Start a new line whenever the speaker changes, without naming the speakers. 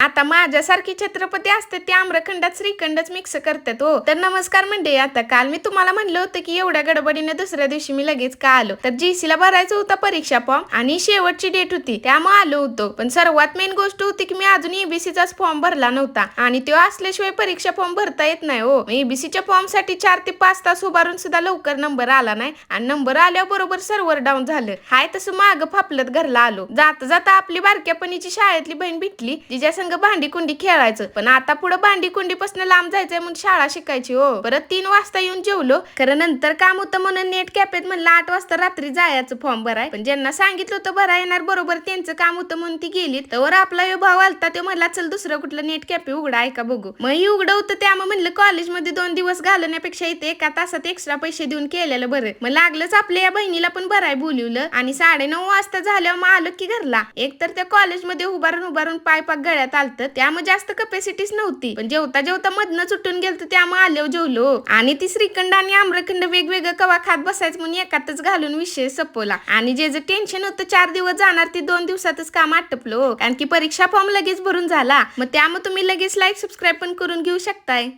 आता माझ्यासारखी छत्रपती असते ते आम्रखंडात श्रीखंडच मिक्स करतात हो. तर नमस्कार मंडळी, आता काल मी तुम्हाला म्हणलं होतं की एवढ्या गडबडीने दुसऱ्या दिवशी मी लगेच का आलो, तर जीसी ला भरायचं होता परीक्षा फॉर्म आणि शेवटची डेट होती त्यामुळे आलो होतो. पण सर्वात मेन गोष्ट होती की मी अजून एबीसीचाच फॉर्म भरला नव्हता आणि तो असल्याशिवाय परीक्षा फॉर्म भरता येत नाही हो. एबीसीच्या फॉर्म साठी 4 ते 5 तास उभारून सुद्धा लवकर नंबर आला नाही आणि नंबर आल्यावर बरोबर सर्व्हर डाऊन झालं. हाय तसं माग फापलत घरला आलो. जाता जाता आपली बारक्यापणीची शाळेतली बहीण भेटली जिच्या संग भांडी कुंडी खेळायचं. पण आता पुढे भांडी कुंडी पासून लांब जायचंय म्हणून शाळा शिकायची हो. परत 3 वाजता येऊन जेवलो, खरं नंतर काम होतं म्हणून नेट कॅफेत म्हणलं 8 वाजता रात्री जायचं फॉर्म भराय. पण ज्यांना सांगितलं होतं भरा येणार बरोबर त्यांचं काम होतं म्हणून ती गेली. तर आपला भाऊ आलता तो म्हणला चल दुसरं कुठलं नेट कॅफे उघडा आहे का बघू. मग ही उघडं होतं त्यामुळे म्हणलं कॉलेजमध्ये 2 दिवस घालवण्यापेक्षा इथे एका तासात एक्स्ट्रा पैसे देऊन केलेलं बरं. मग लागलंच आपल्या या बहिणीला पण भराय बोलवलं आणि 9:30 वाजता झाल्यावर मग आलो की घरला. एकतर त्या कॉलेजमध्ये उभारून पाय पाक गळ्यात आलतं त्यामुळे जास्त कॅपॅसिटीच नव्हती. पण जेवता जेवता मधनं सुटून गेलं त्यामुळे आल्यावर जेवलो आणि ती श्रीखंड आणि आम्रखंड वेगवेगळं कवा खात बसायचं म्हणून एकातच घालून विषय संपवला. आणि जे टेन्शन होतं 4 दिवस जाणार ते 2 दिवसातच काम आटपलं. कारण की परीक्षा फॉर्म लगेच भरून झाला. मग त्यामुळे तुम्ही लगेच लाईक सबस्क्राईब पण करून घेऊ शकताय.